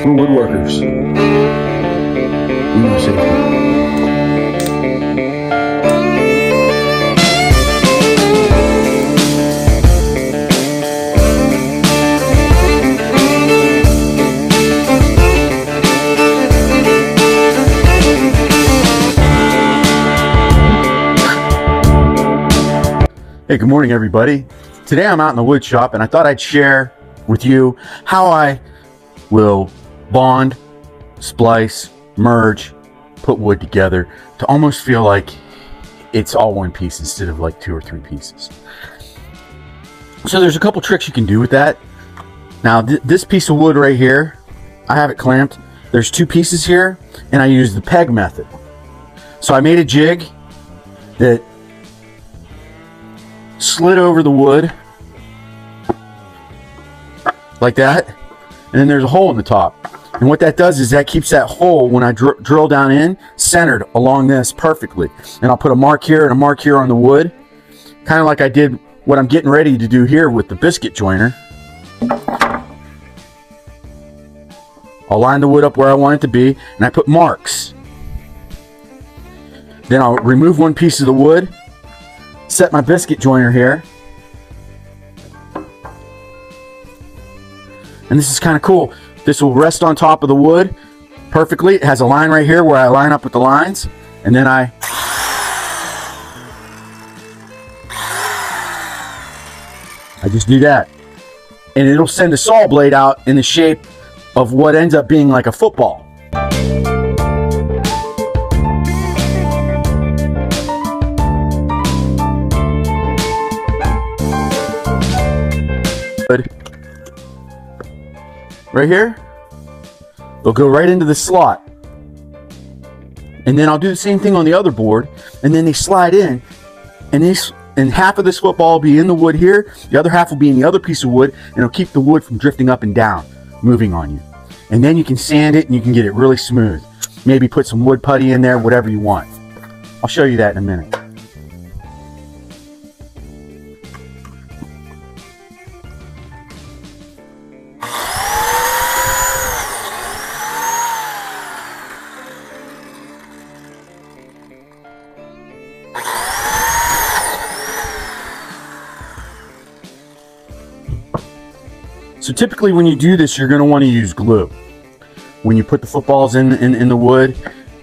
We're woodworkers. We know safety. Hey, good morning, everybody. Today I'm out in the wood shop and I thought I'd share with you how I will bond, splice, merge, put wood together to almost feel like it's all one piece instead of like 2 or 3 pieces. So there's a couple tricks you can do with that. Now this piece of wood right here, I have it clamped. There's 2 pieces here and I use the peg method. So I made a jig that slid over the wood like that, and then there's a hole in the top, and what that does is that keeps that hole, when I drill down in, centered along this perfectly. And I'll put a mark here and a mark here on the wood, kind of like I did what I'm getting ready to do here with the biscuit joiner. I'll line the wood up where I want it to be, and I put marks. Then I'll remove one piece of the wood, set my biscuit joiner here, and this is kind of cool. This will rest on top of the wood perfectly. It has a line right here where I line up with the lines, and then I just do that, and it'll send a saw blade out in the shape of what ends up being like a football. Right here, they'll go right into the slot, and then I'll do the same thing on the other board, and then they slide in, and half of this football will be in the wood here, the other half will be in the other piece of wood, and it'll keep the wood from drifting up and down, moving on you. And then you can sand it and you can get it really smooth. Maybe put some wood putty in there, whatever you want. I'll show you that in a minute. So typically when you do this, you're going to want to use glue. When you put the footballs in the wood,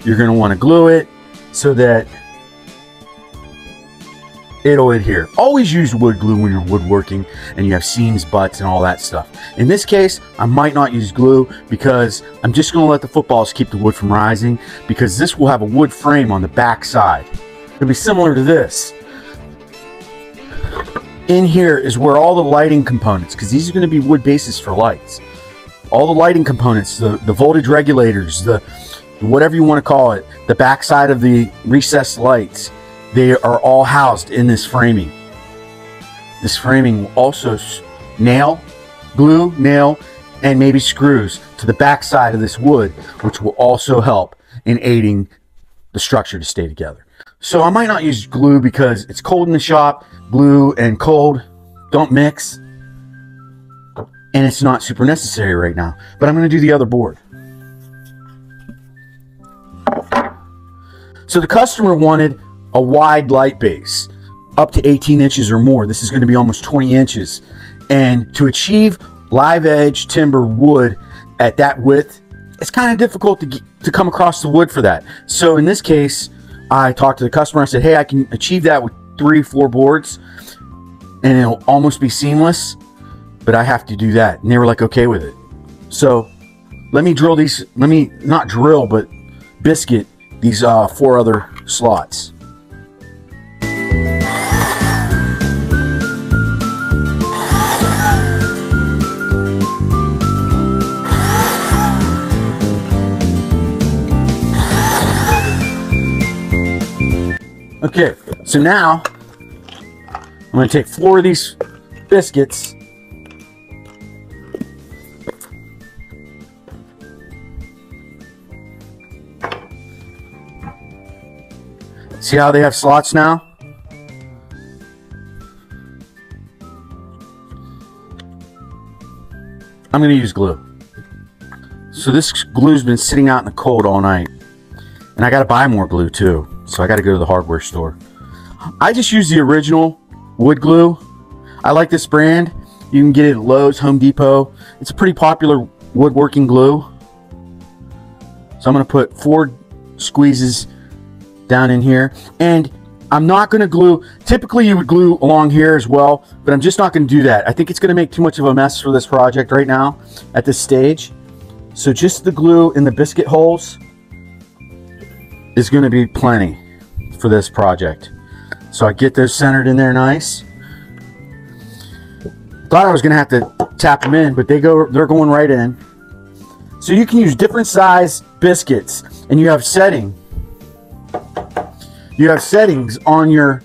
you're going to want to glue it so that it'll adhere. Always use wood glue when you're woodworking and you have seams, butts, and all that stuff. In this case, I might not use glue because I'm just going to let the footballs keep the wood from rising, because this will have a wood frame on the back side. It'll be similar to this. In here is where all the lighting components, because these are going to be wood bases for lights, all the lighting components, the voltage regulators, the whatever you want to call it, the back side of the recessed lights, they are all housed in this framing. This framing will also glue, nail, and maybe screws to the back side of this wood, which will also help in aiding the structure to stay together. So I might not use glue because it's cold in the shop. Glue and cold don't mix, and it's not super necessary right now. But I'm going to do the other board. So the customer wanted a wide light base, up to 18 inches or more. This is going to be almost 20 inches. And to achieve live edge timber wood at that width, it's kind of difficult to come across the wood for that. So in this case, I talked to the customer. I said, hey, I can achieve that with 3-4 boards and it'll almost be seamless, but I have to do that. And they were like, okay with it. So let me drill these, not drill, but biscuit these 4 other slots. Okay, so now I'm going to take 4 of these biscuits See how they have slots now? I'm going to use glue. So this glue's been sitting out in the cold all night. And I gotta buy more glue too. So I gotta go to the hardware store. I just use the original wood glue. I like this brand. You can get it at Lowe's, Home Depot. It's a pretty popular woodworking glue. So I'm gonna put 4 squeezes down in here. And I'm not gonna glue, typically you would glue along here as well, but I'm just not gonna do that. I think it's gonna make too much of a mess for this project right now at this stage. So just the glue in the biscuit holes is gonna be plenty for this project. So I get those centered in there nice. Thought I was gonna have to tap them in, but they're going right in. So you can use different size biscuits, and you have settings on your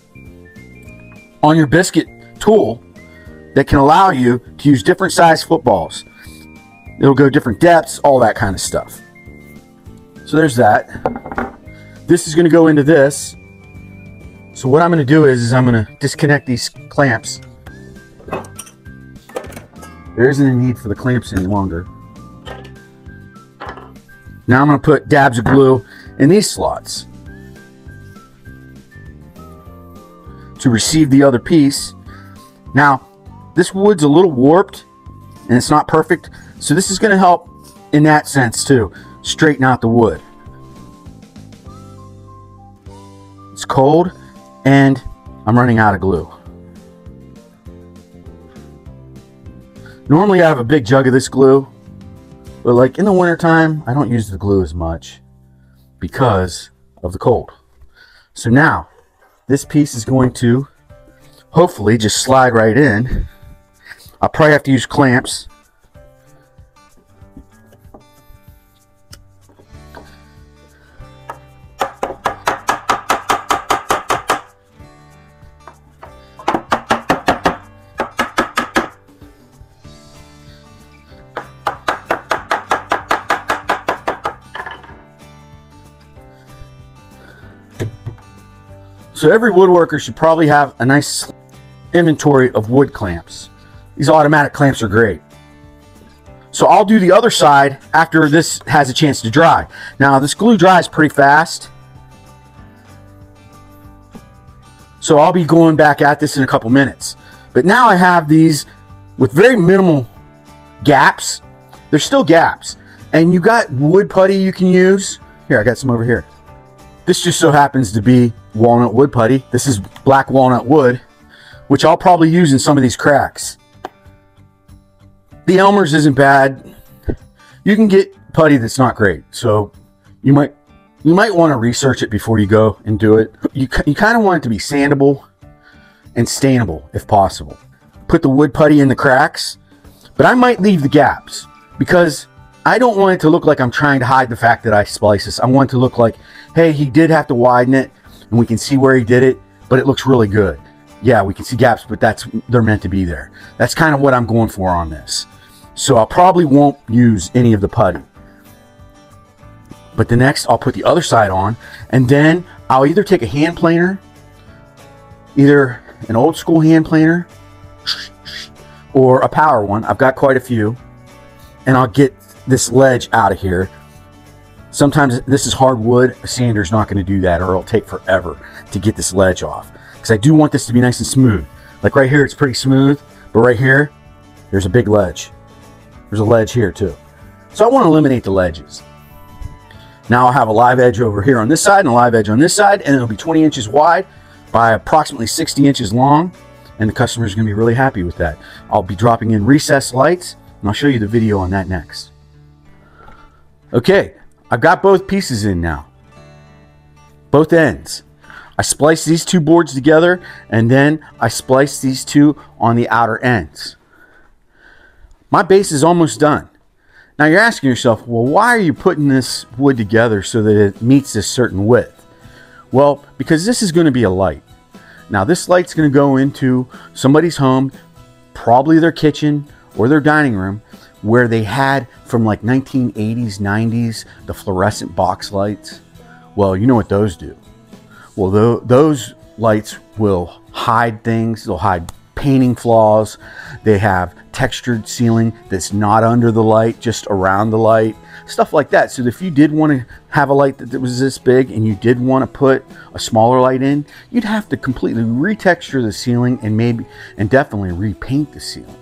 biscuit tool that can allow you to use different size footballs. It'll go different depths, all that kind of stuff. So there's that. This is going to go into this. So what I'm going to do is I'm going to disconnect these clamps. There isn't a need for the clamps any longer. Now I'm going to put dabs of glue in these slots to receive the other piece. Now, this wood's a little warped and it's not perfect, so this is going to help in that sense too. Straighten out the wood. It's cold and I'm running out of glue. Normally I have a big jug of this glue, but like in the wintertime, I don't use the glue as much because of the cold. So now, this piece is going to hopefully just slide right in. I'll probably have to use clamps. So every woodworker should probably have a nice inventory of wood clamps. These automatic clamps are great. So I'll do the other side after this has a chance to dry. Now this glue dries pretty fast, so I'll be going back at this in a couple minutes. But now I have these with very minimal gaps. There's still gaps, and you got wood putty you can use. Here, I got some over here. This just so happens to be walnut wood putty. This is black walnut wood, which I'll probably use in some of these cracks. The Elmer's isn't bad. You can get putty that's not great, so you might want to research it before you go and do it. You kind of want it to be sandable and stainable if possible. Put the wood putty in the cracks, but I might leave the gaps because I don't want it to look like I'm trying to hide the fact that I splice this. I want it to look like, hey, he did have to widen it, and we can see where he did it, but it looks really good. Yeah, we can see gaps, but they're meant to be there. That's kind of what I'm going for on this. So I probably won't use any of the putty. But the next, I'll put the other side on, and then I'll either take a hand planer, either an old school hand planer, or a power one. I've got quite a few, and I'll get this ledge out of here. Sometimes this is hardwood. A sander's not going to do that, or it'll take forever to get this ledge off. Because I do want this to be nice and smooth. Like right here, it's pretty smooth, but right here, there's a big ledge. There's a ledge here too. So I want to eliminate the ledges. Now I'll have a live edge over here on this side and a live edge on this side, and it'll be 20 inches wide by approximately 60 inches long, and the customer's going to be really happy with that. I'll be dropping in recessed lights, and I'll show you the video on that next. Okay, I've got both pieces in now. Both ends. I splice these two boards together, and then I splice these two on the outer ends. My base is almost done. Now you're asking yourself, well, why are you putting this wood together so that it meets this certain width? Well, because this is going to be a light. Now this light's going to go into somebody's home, probably their kitchen or their dining room, where they had from like 1980s, 90s, the fluorescent box lights. Well, you know what those do. Well, those lights will hide things. They'll hide painting flaws. They have textured ceiling that's not under the light, just around the light, stuff like that. So if you did want to have a light that was this big and you did want to put a smaller light in, you'd have to completely retexture the ceiling and definitely repaint the ceiling.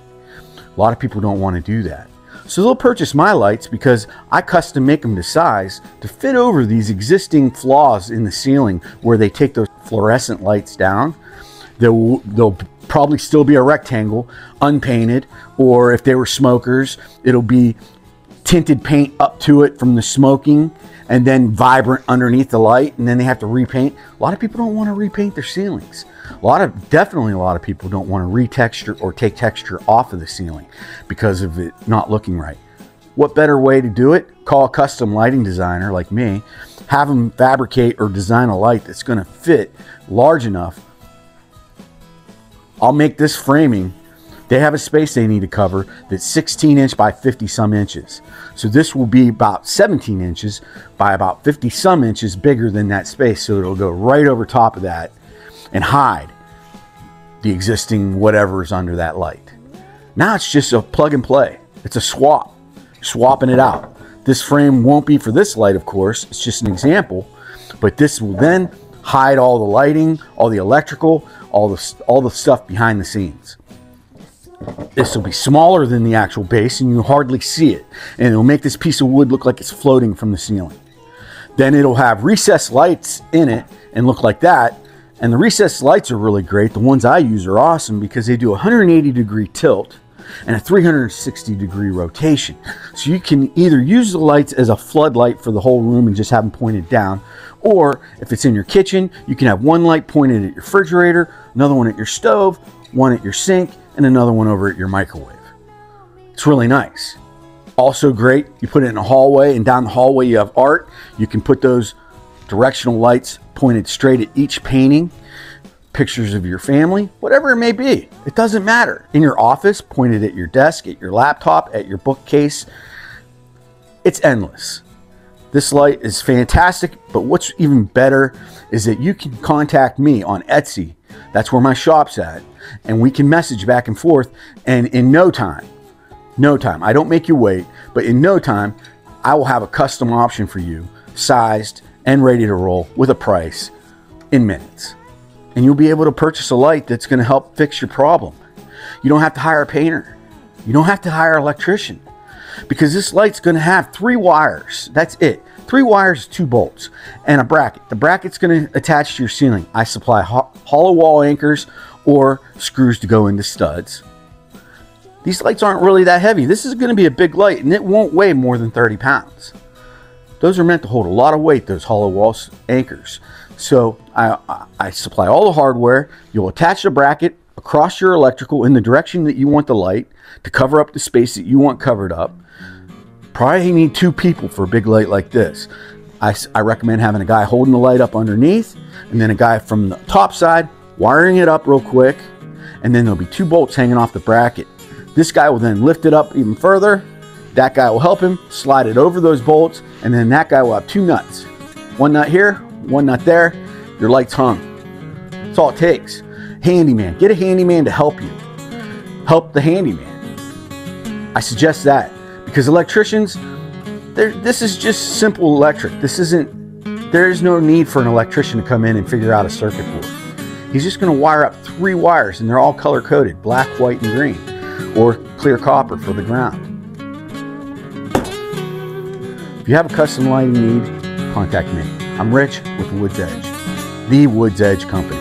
A lot of people don't want to do that. So they'll purchase my lights because I custom make them to size to fit over these existing flaws in the ceiling where they take those fluorescent lights down. They'll probably still be a rectangle, unpainted, or if they were smokers, it'll be tinted paint up to it from the smoking and then vibrant underneath the light, and then they have to repaint. A lot of people don't want to repaint their ceilings. Definitely a lot of people don't want to retexture or take texture off of the ceiling because of it not looking right. What better way to do it? Call a custom lighting designer like me, have them fabricate or design a light that's going to fit large enough. I'll make this framing. They have a space they need to cover that's 16 inch by 50 some inches. So this will be about 17 inches by about 50 some inches bigger than that space. So it'll go right over top of that and hide the existing whatever is under that light. Now it's just a plug and play. It's a swap, swapping it out. This frame won't be for this light, of course. It's just an example, but this will then hide all the lighting, all the electrical, all the stuff behind the scenes. This will be smaller than the actual base and you hardly see it. And it'll make this piece of wood look like it's floating from the ceiling. Then it'll have recessed lights in it and look like that. And the recessed lights are really great. The ones I use are awesome because they do a 180-degree tilt and a 360-degree rotation. So you can either use the lights as a floodlight for the whole room and just have them pointed down, or if it's in your kitchen, you can have one light pointed at your refrigerator, another one at your stove, one at your sink, and another one over at your microwave. It's really nice. Also great, you put it in a hallway, and down the hallway you have art. You can put those directional lights pointed straight at each painting, pictures of your family, whatever it may be. It doesn't matter. In your office, pointed at your desk, at your laptop, at your bookcase. It's endless. This light is fantastic, but what's even better is that you can contact me on Etsy. That's where my shop's at. And we can message back and forth, and in no time, I don't make you wait, but in no time, I will have a custom option for you, sized and ready to roll with a price in minutes. And you'll be able to purchase a light that's going to help fix your problem. You don't have to hire a painter. You don't have to hire an electrician, because this light's going to have 3 wires. That's it. 3 wires, 2 bolts, and a bracket. The bracket's going to attach to your ceiling. I supply hollow wall anchors or screws to go into studs. These lights aren't really that heavy. This is going to be a big light, and it won't weigh more than 30 pounds. Those are meant to hold a lot of weight, those hollow wall anchors. So I supply all the hardware. You'll attach the bracket across your electrical in the direction that you want the light to cover up the space that you want covered up. Probably need 2 people for a big light like this. I recommend having a guy holding the light up underneath, and then a guy from the top side wiring it up real quick, and then there'll be 2 bolts hanging off the bracket. This guy will then lift it up even further. That guy will help him slide it over those bolts, and then that guy will have 2 nuts. 1 nut here, 1 nut there. Your light's hung. That's all it takes. Handyman. Get a handyman to help you. Help the handyman. I suggest that, because electricians, this is just simple electric. There is no need for an electrician to come in and figure out a circuit board. He's just going to wire up 3 wires, and they're all color coded, black, white, and green, or clear copper for the ground. If you have a custom lighting need, contact me. I'm Rich with The Woods Edge Company.